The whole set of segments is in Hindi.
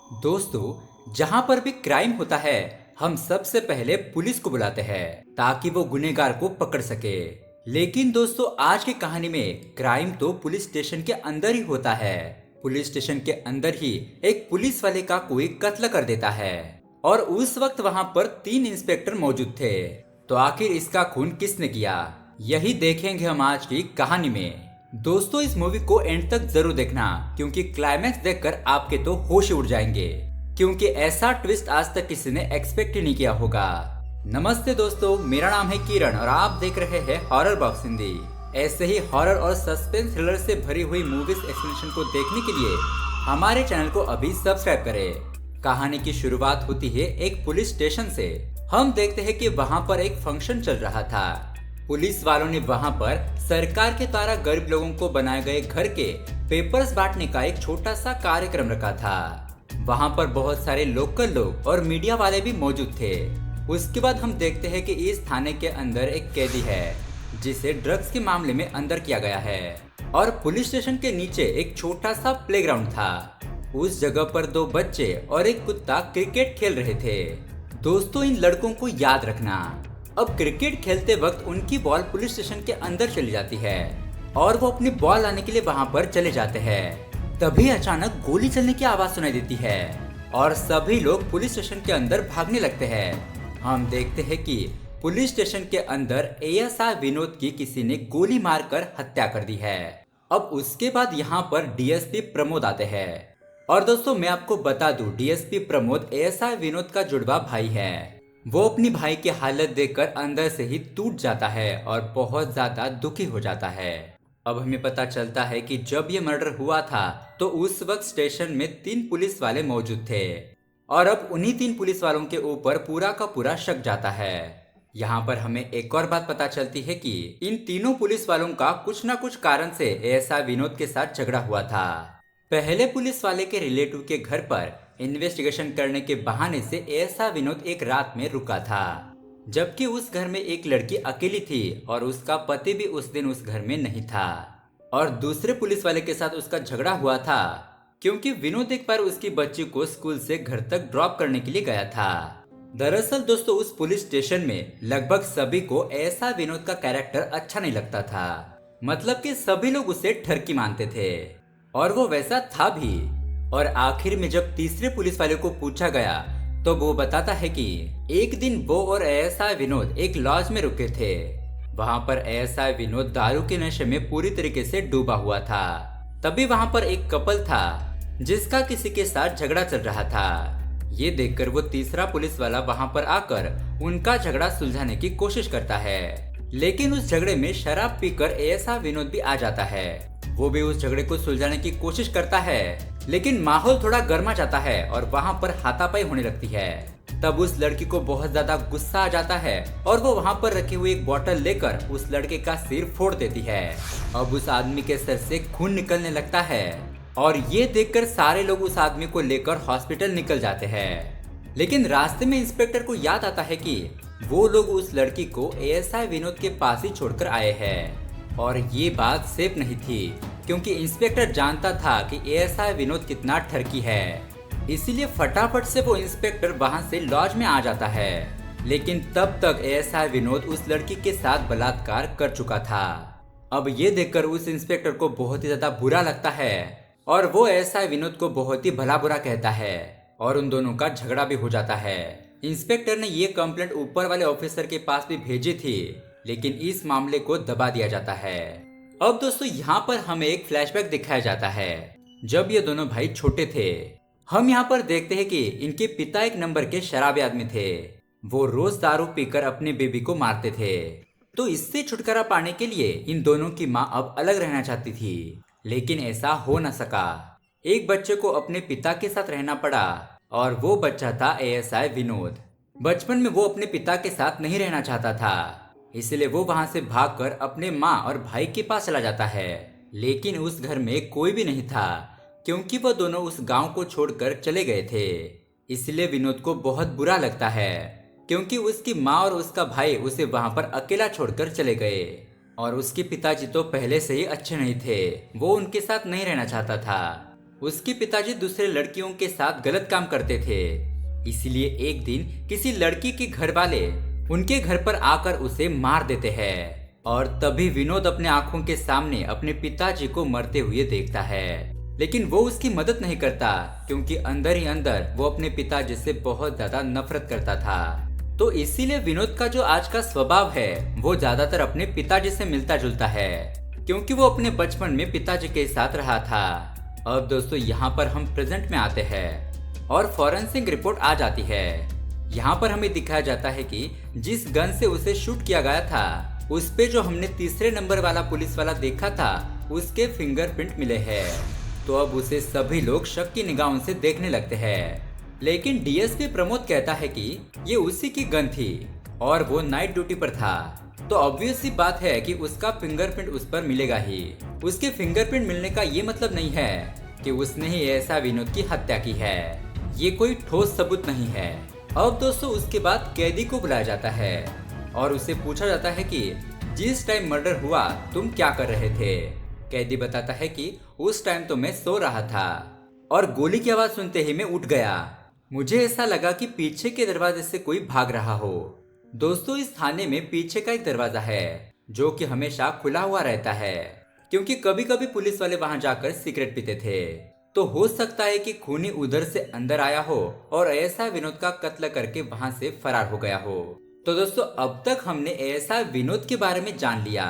दोस्तों, जहाँ पर भी क्राइम होता है हम सबसे पहले पुलिस को बुलाते हैं ताकि वो गुनहगार को पकड़ सके। लेकिन दोस्तों, आज की कहानी में क्राइम तो पुलिस स्टेशन के अंदर ही होता है। पुलिस स्टेशन के अंदर ही एक पुलिस वाले का कोई कत्ल कर देता है और उस वक्त वहाँ पर 3 इंस्पेक्टर मौजूद थे। तो आखिर इसका खून किसने किया, यही देखेंगे हम आज की कहानी में। दोस्तों, इस मूवी को एंड तक जरूर देखना क्योंकि क्लाइमैक्स देखकर आपके तो होश उड़ जाएंगे, क्योंकि ऐसा ट्विस्ट आज तक किसी ने एक्सपेक्ट ही नहीं किया होगा। नमस्ते दोस्तों, मेरा नाम है किरण और आप देख रहे हैं हॉरर बॉक्स हिंदी। ऐसे ही हॉरर और सस्पेंस थ्रिलर से भरी हुई मूवीज एक्सप्लेनेशन को देखने के लिए हमारे चैनल को अभी सब्सक्राइब करें। कहानी की शुरुआत होती है एक पुलिस स्टेशन से। हम देखते हैं कि वहाँ पर एक फंक्शन चल रहा था। पुलिस वालों ने वहाँ पर सरकार के द्वारा गरीब लोगों को बनाए गए घर के पेपर्स बांटने का एक छोटा सा कार्यक्रम रखा था। वहाँ पर बहुत सारे लोकल लोग और मीडिया वाले भी मौजूद थे। उसके बाद हम देखते हैं कि इस थाने के अंदर एक कैदी है जिसे ड्रग्स के मामले में अंदर किया गया है और पुलिस स्टेशन के नीचे एक छोटा सा प्लेग्राउंड था। उस जगह पर 2 बच्चे और एक कुत्ता क्रिकेट खेल रहे थे। दोस्तों, इन लड़कों को याद रखना, अब क्रिकेट खेलते वक्त उनकी बॉल पुलिस स्टेशन के अंदर चली जाती है और वो अपनी बॉल लाने के लिए वहाँ पर चले जाते हैं। तभी अचानक गोली चलने की आवाज सुनाई देती है और सभी लोग पुलिस स्टेशन के अंदर भागने लगते हैं। हम देखते हैं कि पुलिस स्टेशन के अंदर एएसआई विनोद की किसी ने गोली मारकर हत्या कर दी है। अब उसके बाद यहाँ पर डीएसपी प्रमोद आते हैं और दोस्तों, मैं आपको बता दूं, डीएसपी प्रमोद एएसआई विनोद का जुड़वा भाई है। वो अपनी भाई की हालत देखकर अंदर से ही टूट जाता है और बहुत ज्यादा दुखी हो जाता है। अब हमें पता चलता है कि जब ये मर्डर हुआ था तो उस वक्त स्टेशन में 3 पुलिस वाले मौजूद थे और अब उन्हीं 3 पुलिस वालों के ऊपर पूरा का पूरा शक जाता है। यहाँ पर हमें एक और बात पता चलती है कि इन तीनों पुलिस वालों का कुछ न कुछ कारण से एएसआई विनोद के साथ झगड़ा हुआ था। पहले पुलिस वाले के रिलेटिव के घर पर इन्वेस्टिगेशन करने के बहाने से एएसआई विनोद एक रात में रुका था, जबकि उस घर में एक लड़की अकेली थी और उसका पति भी उस दिन उस घर में नहीं था। और दूसरे पुलिस वाले के साथ उसका झगड़ा हुआ था क्योंकि विनोद एक बार उसकी बच्ची को स्कूल से घर तक ड्रॉप करने के लिए गया था। दरअसल दोस्तों, उस पुलिस स्टेशन में लगभग सभी को एएसआई विनोद का कैरेक्टर अच्छा नहीं लगता था। मतलब कि सभी लोग उसे ठरकी मानते थे और वो वैसा था भी। और आखिर में जब तीसरे पुलिस वाले को पूछा गया तो वो बताता है कि एक दिन वो और एएसआई विनोद एक लॉज में रुके थे। वहाँ पर एएसआई विनोद दारू के नशे में पूरी तरीके से डूबा हुआ था। तभी वहाँ पर एक कपल था जिसका किसी के साथ झगड़ा चल रहा था। ये देखकर वो तीसरा पुलिस वाला वहाँ पर आकर उनका झगड़ा सुलझाने की कोशिश करता है, लेकिन उस झगड़े में शराब पीकर एएसआई विनोद भी आ जाता है। वो भी उस झगड़े को सुलझाने की कोशिश करता है, लेकिन माहौल थोड़ा गर्मा जाता है और वहाँ पर हाथापाई होने लगती है। तब उस लड़की को बहुत ज्यादा गुस्सा आ जाता है और वो वहाँ पर रखी हुई एक बोतल लेकर उस लड़के का सिर फोड़ देती है। अब उस आदमी के सर से खून निकलने लगता है और ये देखकर सारे लोग उस आदमी को लेकर हॉस्पिटल निकल जाते हैं। लेकिन रास्ते में इंस्पेक्टर को याद आता है कि वो लोग उस लड़की को एएसआई विनोद के पास ही छोड़कर आए हैं और ये बात सेफ नहीं थी क्योंकि इंस्पेक्टर जानता था कि एएसआई विनोद कितना ठरकी है। इसीलिए फटाफट से वो इंस्पेक्टर वहां से लॉज में आ जाता है। लेकिन तब तक एएसआई विनोद उस लड़की के साथ बलात्कार कर चुका था। अब ये देखकर उस इंस्पेक्टर को बहुत ही ज्यादा बुरा लगता है और वो एएसआई विनोद को बहुत ही भला बुरा कहता है और उन दोनों का झगड़ा भी हो जाता है। इंस्पेक्टर ने ये कंप्लेंट ऊपर वाले ऑफिसर के पास भी भेजी थी, लेकिन इस मामले को दबा दिया जाता है। अब दोस्तों, यहाँ पर हमें एक फ्लैशबैक दिखाया जाता है जब ये दोनों भाई छोटे थे। हम यहाँ पर देखते हैं कि इनके पिता एक नंबर के शराबी आदमी थे। वो रोज दारू पीकर अपनी बेबी को मारते थे। तो इससे छुटकारा पाने के लिए इन दोनों की माँ अब अलग रहना चाहती थी, लेकिन ऐसा हो न सका। एक बच्चे को अपने पिता के साथ रहना पड़ा और वो बच्चा था एएसआई विनोद। बचपन में वो अपने पिता के साथ नहीं रहना चाहता था, इसलिए वो वहां से भागकर अपने माँ और भाई के पास चला जाता है। लेकिन उस घर में कोई भी नहीं था क्योंकि वो दोनों उस गांव को छोड़कर चले गए थे। इसलिए विनोद को बहुत बुरा लगता है क्योंकि उसकी माँ और उसका भाई उसे वहां पर अकेला छोड़कर चले गए और उसके पिताजी तो पहले से ही अच्छे नहीं थे, वो उनके साथ नहीं रहना चाहता था। उसके पिताजी दूसरे लड़कियों के साथ गलत काम करते थे, इसलिए एक दिन किसी लड़की के घर वाले उनके घर पर आकर उसे मार देते हैं। और तभी विनोद अपने आंखों के सामने अपने पिताजी को मरते हुए देखता है, लेकिन वो उसकी मदद नहीं करता क्योंकि अंदर ही अंदर वो अपने पिताजी से बहुत ज्यादा नफरत करता था। तो इसीलिए विनोद का जो आज का स्वभाव है वो ज्यादातर अपने पिताजी से मिलता जुलता है, क्योंकि वो अपने बचपन में पिताजी के साथ रहा था। अब दोस्तों यहाँ पर हम प्रेजेंट में आते हैं और फॉरेंसिक रिपोर्ट आ जाती है। यहाँ पर हमें दिखाया जाता है कि जिस गन से उसे शूट किया गया था उस पे जो हमने तीसरे नंबर वाला पुलिस वाला देखा था उसके फिंगरप्रिंट मिले हैं। तो अब उसे सभी लोग शक की निगाहों से देखने लगते हैं, लेकिन डीएसपी प्रमोद कहता है कि ये उसी की गन थी और वो नाइट ड्यूटी पर था, तो ऑब्वियस सी बात है कि उसका फिंगरप्रिंट उस पर मिलेगा ही। उसके फिंगरप्रिंट मिलने का ये मतलब नहीं है कि उसने ही ऐसा विनोद की हत्या की है, ये कोई ठोस सबूत नहीं है। अब दोस्तों उसके बाद कैदी को बुलाया जाता है और उसे पूछा जाता है कि जिस टाइम मर्डर हुआ तुम क्या कर रहे थे। कैदी बताता है कि उस टाइम तो मैं सो रहा था और गोली की आवाज सुनते ही मैं उठ गया। मुझे ऐसा लगा कि पीछे के दरवाजे से कोई भाग रहा हो। दोस्तों इस थाने में पीछे का एक दरवाजा है जो कि हमेशा खुला हुआ रहता है, क्योंकि कभी कभी पुलिस वाले वहां जाकर सिगरेट पीते थे। तो हो सकता है कि खूनी उधर से अंदर आया हो और ऐसा विनोद का कत्ल करके वहां से फरार हो गया हो। तो दोस्तों अब तक हमने ऐसा विनोद के बारे में जान लिया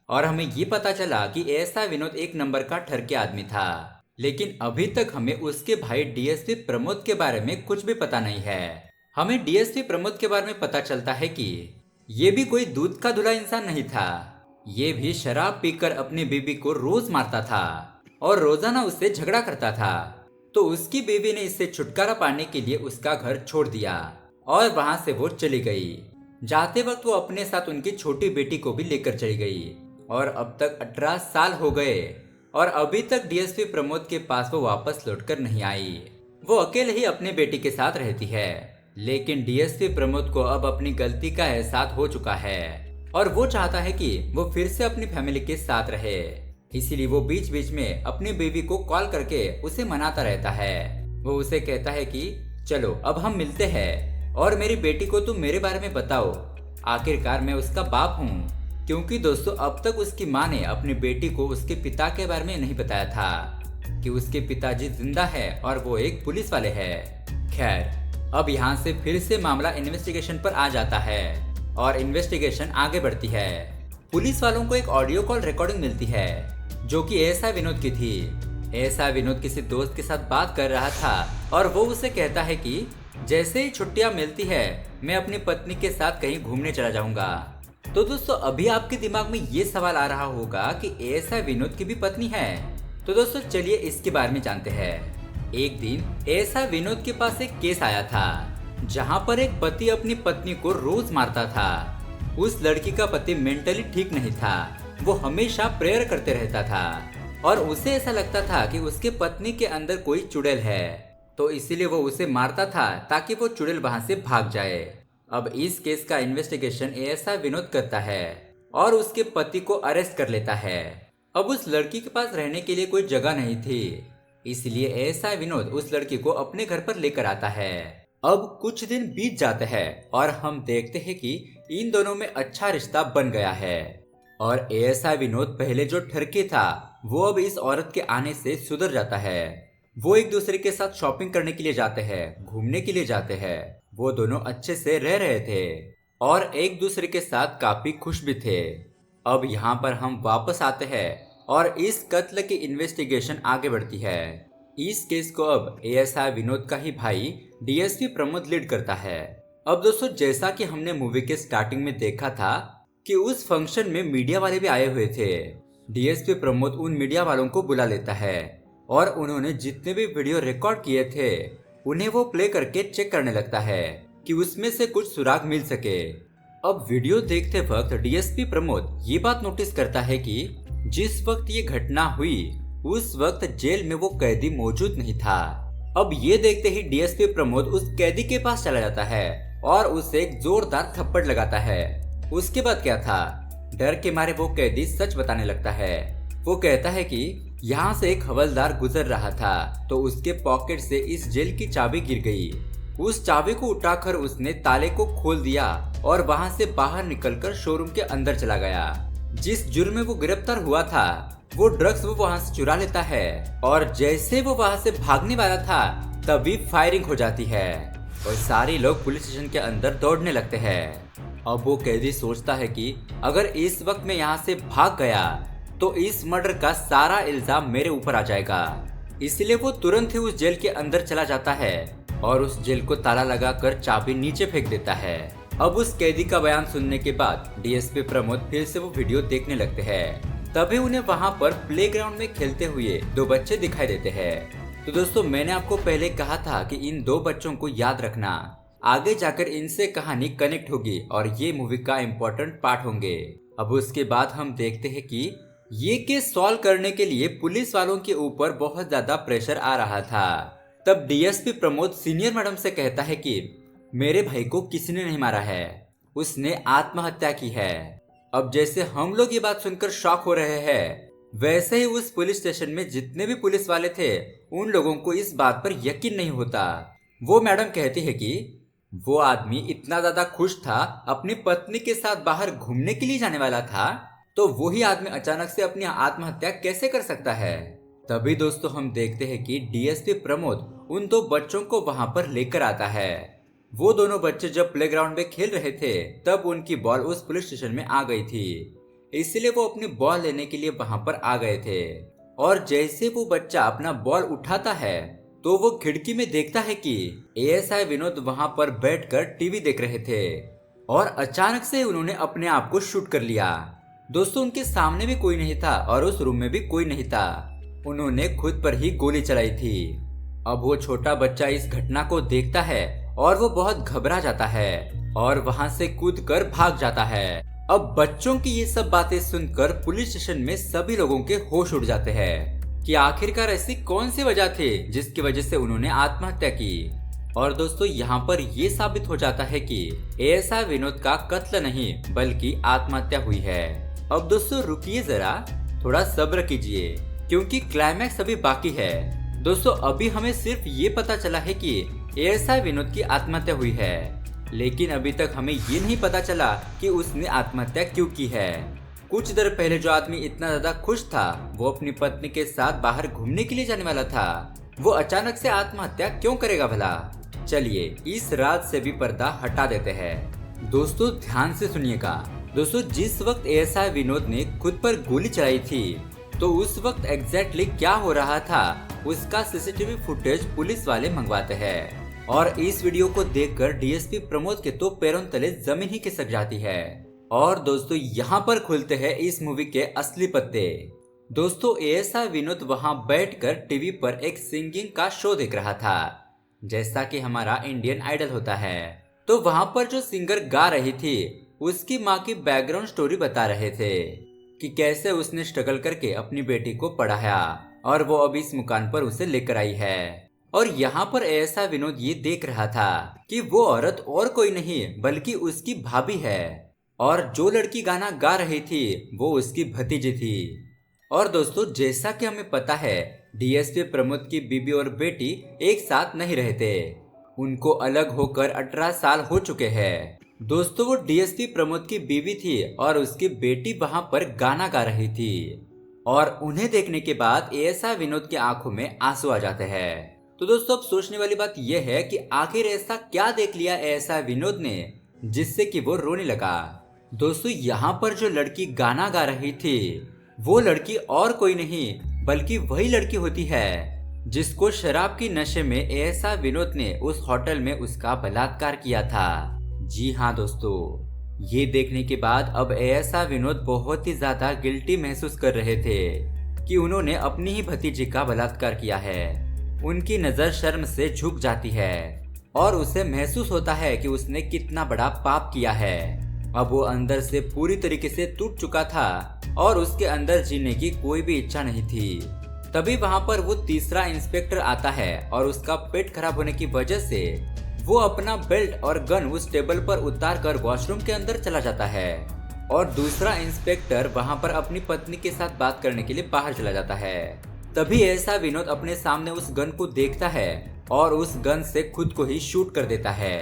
और हमें ये पता चला कि ऐसा विनोद एक नंबर का ठरके आदमी था, लेकिन अभी तक हमें उसके भाई डीएसपी प्रमोद के बारे में कुछ भी पता नहीं है। हमें डीएसपी प्रमोद के बारे में पता चलता है कि ये भी कोई दूध का धुला इंसान नहीं था, ये भी शराब पीकर अपनी बीबी को रोज मारता था और रोजाना उससे झगड़ा करता था। तो उसकी बीवी ने इससे छुटकारा पाने के लिए उसका घर छोड़ दिया और वहां से वो चली गई। जाते वक्त वो अपने साथ उनकी छोटी बेटी को भी लेकर चली गई और अब तक 18 साल हो गए और अभी तक डीएसपी प्रमोद के पास वो वापस लौटकर नहीं आई। वो अकेले ही अपने बेटी के साथ रहती है, लेकिन डीएसपी प्रमोद को अब अपनी गलती का एहसास हो चुका है और वो चाहता है कि वो फिर से अपनी फैमिली के साथ रहे। इसीलिए वो बीच बीच में अपनी बीवी को कॉल करके उसे मनाता रहता है। वो उसे कहता है कि चलो अब हम मिलते हैं और मेरी बेटी को तुम मेरे बारे में बताओ, आखिरकार मैं उसका बाप हूँ। क्योंकि दोस्तों अब तक उसकी माँ ने अपनी बेटी को उसके पिता के बारे में नहीं बताया था कि उसके पिताजी जिंदा है और वो एक पुलिस वाले हैं। खैर अब यहाँ से फिर से मामला इन्वेस्टिगेशन पर आ जाता है और इन्वेस्टिगेशन आगे बढ़ती है। पुलिस वालों को एक ऑडियो कॉल रिकॉर्डिंग मिलती है जो कि ऐसा विनोद की थी। ऐसा विनोद किसी दोस्त के साथ बात कर रहा था और वो उसे कहता है कि जैसे ही छुट्टियां मिलती है मैं अपनी पत्नी के साथ कहीं घूमने चला जाऊंगा। तो दोस्तों अभी आपके दिमाग में ये सवाल आ रहा होगा कि ऐसा विनोद की भी पत्नी है। तो दोस्तों चलिए इसके बारे में जानते हैं। एक दिन ऐसा विनोद के पास एक केस आया था जहां पर एक पति अपनी पत्नी को रोज मारता था। उस लड़की का पति मेंटली ठीक नहीं था, वो हमेशा प्रेयर करते रहता था और उसे ऐसा लगता था कि उसके पत्नी के अंदर कोई चुड़ैल है, तो इसीलिए वो उसे मारता था ताकि वो चुड़ैल वहां से भाग जाए। अब इस केस का इन्वेस्टिगेशन ऐसा विनोद करता है और उसके पति को अरेस्ट कर लेता है। अब उस लड़की के पास रहने के लिए कोई जगह नहीं थी, इसलिए ऐसा विनोद उस लड़की को अपने घर पर लेकर आता है। अब कुछ दिन बीत जाते हैं और हम देखते हैं कि इन दोनों में अच्छा रिश्ता बन गया है और ऐसा विनोद पहले जो ठरके था वो अब इस औरत के आने से सुधर जाता है। वो एक दूसरे के साथ शॉपिंग करने के लिए जाते हैं, घूमने के लिए जाते हैं। वो दोनों अच्छे से रह रहे थे और एक दूसरे के साथ काफी खुश भी थे। अब यहाँ पर हम वापस आते हैं और इस कत्ल की इन्वेस्टिगेशन आगे बढ़ती है। इस केस को अब एएसआई विनोद का ही भाई डीएसपी प्रमोद लीड करता है। अब दोस्तों जैसा कि हमने मूवी के स्टार्टिंग में देखा था कि उस फंक्शन में मीडिया वाले भी आए हुए थे। डीएसपी प्रमोद उन मीडिया वालों को बुला लेता है और उन्होंने जितने भी वीडियो रिकॉर्ड किए थे उन्हें वो प्ले करके चेक करने लगता है कि उसमें से कुछ सुराग मिल सके। अब वीडियो देखते वक्त डीएसपी प्रमोद ये बात नोटिस करता है कि जिस वक्त ये घटना हुई उस वक्त जेल में वो कैदी मौजूद नहीं था। अब ये देखते ही डीएसपी प्रमोद उस कैदी के पास चला जाता है और उसे एक जोरदार थप्पड़ लगाता है। उसके बाद क्या था, डर के मारे वो कैदी सच बताने लगता है। वो कहता है कि यहाँ से एक हवलदार गुजर रहा था तो उसके पॉकेट से इस जेल की चाबी गिर गई। उस चाबी को उठाकर उसने ताले को खोल दिया और वहाँ से बाहर निकलकर शोरूम के अंदर चला गया। जिस जुर्म में वो गिरफ्तार हुआ था वो ड्रग्स वो वहाँ से चुरा लेता है और जैसे वो वहाँ से भागने वाला था तभी फायरिंग हो जाती है और सारे लोग पुलिस स्टेशन के अंदर दौड़ने लगते हैं। अब वो कैदी सोचता है कि अगर इस वक्त मैं यहाँ से भाग गया तो इस मर्डर का सारा इल्जाम मेरे ऊपर आ जाएगा, इसलिए वो तुरंत ही उस जेल के अंदर चला जाता है और उस जेल को ताला लगाकर चाबी नीचे फेंक देता है। अब उस कैदी का बयान सुनने के बाद डीएसपी प्रमोद फिर से वो वीडियो देखने लगते हैं। तभी उन्हें वहाँ पर प्लेग्राउंड में खेलते हुए दो बच्चे दिखाई देते हैं। तो दोस्तों मैंने आपको पहले कहा था कि इन दो बच्चों को याद रखना, आगे जाकर इनसे कहानी कनेक्ट होगी और ये मूवी का इम्पोर्टेंट पार्ट होंगे। अब उसके बाद हम देखते हैं कि ये केस सॉल्व करने के लिए पुलिस वालों के ऊपर बहुत ज्यादा प्रेशर आ रहा था। तब डीएसपी प्रमोद सीनियर मैडम से कहता है कि मेरे भाई को किसी ने नहीं मारा है, उसने आत्महत्या की है। अब जैसे हम लोग ये बात सुनकर शॉक हो रहे हैं, वैसे ही उस पुलिस स्टेशन में जितने भी पुलिस वाले थे उन लोगों को इस बात पर यकीन नहीं होता। वो मैडम कहती है कि वो आदमी इतना ज्यादा खुश था, अपनी पत्नी के साथ बाहर घूमने के लिए जाने वाला था, तो वही आदमी अचानक से अपनी आत्महत्या कैसे कर सकता है। तभी दोस्तों हम देखते हैं कि डीएसपी प्रमोद उन दो बच्चों को वहां पर लेकर आता है। वो दोनों बच्चे जब प्लेग्राउंड में खेल रहे थे तब उनकी बॉल उस पुलिस स्टेशन में आ गई थी, इसलिए वो अपनी बॉल लेने के लिए वहां पर आ गए थे। और जैसे वो बच्चा अपना बॉल उठाता है तो वो खिड़की में देखता है कि एएसआई विनोद वहां पर बैठकर टीवी देख रहे थे और अचानक से उन्होंने अपने आप को शूट कर लिया। दोस्तों उनके सामने भी कोई नहीं था और उस रूम में भी कोई नहीं था, उन्होंने खुद पर ही गोली चलाई थी। अब वो छोटा बच्चा इस घटना को देखता है और वो बहुत घबरा जाता है और वहां से कूदकर भाग जाता है। अब बच्चों की ये सब बातें सुनकर पुलिस स्टेशन में सभी लोगों के होश उड़ जाते हैं कि आखिरकार ऐसी कौन सी वजह थी जिसकी वजह से उन्होंने आत्महत्या की। और दोस्तों यहाँ पर ये साबित हो जाता है कि एएसआई विनोद का कत्ल नहीं बल्कि आत्महत्या हुई है। अब दोस्तों रुकिए जरा, थोड़ा सब्र कीजिए क्योंकि क्लाइमैक्स अभी बाकी है। दोस्तों अभी हमें सिर्फ ये पता चला है कि एएसआई विनोद की आत्महत्या हुई है, लेकिन अभी तक हमें ये नहीं पता चला कि उसने आत्महत्या क्यों की है। कुछ देर पहले जो आदमी इतना ज्यादा खुश था, वो अपनी पत्नी के साथ बाहर घूमने के लिए जाने वाला था, वो अचानक से आत्महत्या क्यों करेगा भला। चलिए इस रात से भी पर्दा हटा देते हैं। दोस्तों ध्यान से सुनिएगा। दोस्तों जिस वक्त एएसआई विनोद ने खुद पर गोली चलाई थी तो उस वक्त एग्जैक्टली क्या हो रहा था उसका सीसीटीवी फुटेज पुलिस वाले मंगवाते हैं और इस वीडियो को देखकर डीएसपी प्रमोद के तो पैरों तले जमीन ही खिसक जाती है। और दोस्तों यहाँ पर खुलते हैं इस मूवी के असली पत्ते। दोस्तों एएसआई विनोद वहाँ बैठकर टीवी पर एक सिंगिंग का शो देख रहा था, जैसा कि हमारा इंडियन आइडल होता है। तो वहाँ पर जो सिंगर गा रही थी उसकी माँ की बैकग्राउंड स्टोरी बता रहे थे कि कैसे उसने स्ट्रगल करके अपनी बेटी को पढ़ाया और वो अभी इस मुकाम पर उसे लेकर आई है। और यहाँ पर एएसआई विनोद ये देख रहा था कि वो औरत और कोई नहीं बल्कि उसकी भाभी है और जो लड़की गाना गा रही थी वो उसकी भतीजी थी। और दोस्तों जैसा कि हमें पता है डीएसपी प्रमोद की बीबी और बेटी एक साथ नहीं रहते, उनको अलग होकर 18 साल हो चुके हैं। दोस्तों वो डीएसपी प्रमोद की बीवी थी और उसकी बेटी वहां पर गाना गा रही थी और उन्हें देखने के बाद एएसआई विनोद की आंखों में आंसू आ जाते हैं। तो दोस्तों अब सोचने वाली बात यह है कि आखिर ऐसा क्या देख लिया एएसआई विनोद ने जिससे कि वो रोने लगा। दोस्तों यहाँ पर जो लड़की गाना गा रही थी वो लड़की और कोई नहीं बल्कि वही लड़की होती है जिसको शराब की नशे में एएसआई विनोद ने उस होटल में उसका बलात्कार किया था। जी हाँ दोस्तों, ये देखने के बाद अब एएसआई विनोद बहुत ही ज्यादा गिल्टी महसूस कर रहे थे कि उन्होंने अपनी ही भतीजी का बलात्कार किया है। उनकी नजर शर्म से झुक जाती है और उसे महसूस होता है कि उसने कितना बड़ा पाप किया है। अब वो अंदर से पूरी तरीके से टूट चुका था और उसके अंदर जीने की कोई भी इच्छा नहीं थी। तभी वहां पर वो तीसरा इंस्पेक्टर आता है और उसका पेट खराब होने की वजह से वो अपना बेल्ट और गन उस टेबल पर उतार कर वॉशरूम के अंदर चला जाता है और दूसरा इंस्पेक्टर वहां पर अपनी पत्नी के साथ बात करने के लिए बाहर चला जाता है। तभी ऐसा विनोद अपने सामने उस गन को देखता है और उस गन से खुद को ही शूट कर देता है।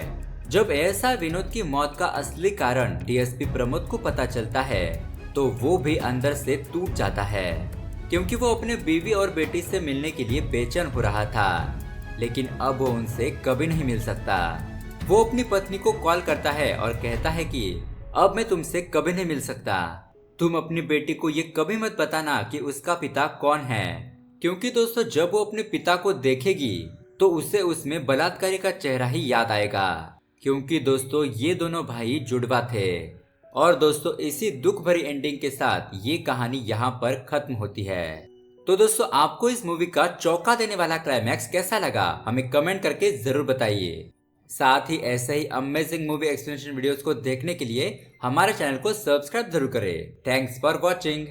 जब ऐसा विनोद की मौत का असली कारण डीएसपी प्रमोद को पता चलता है तो वो भी अंदर से टूट जाता है, क्योंकि वो अपने बीवी और बेटी से मिलने के लिए बेचैन हो रहा था, लेकिन अब वो उनसे कभी नहीं मिल सकता। वो अपनी पत्नी को कॉल करता है और कहता है कि अब मैं तुमसे कभी नहीं मिल सकता। तुम अपनी बेटी को ये कभी मत बताना कि उसका पिता कौन है, क्योंकि दोस्तों जब वो अपने पिता को देखेगी तो उसे उसमें बलात्कारी का चेहरा ही याद आएगा, क्योंकि दोस्तों ये दोनों भाई जुड़वा थे। और दोस्तों इसी दुख भरी एंडिंग के साथ ये कहानी यहाँ पर खत्म होती है। तो दोस्तों आपको इस मूवी का चौंका देने वाला क्लाइमैक्स कैसा लगा हमें कमेंट करके जरूर बताइए। साथ ही ऐसे ही अमेजिंग मूवी एक्सप्लेनेशन वीडियोस को देखने के लिए हमारे चैनल को सब्सक्राइब जरूर करें। Thanks for watching.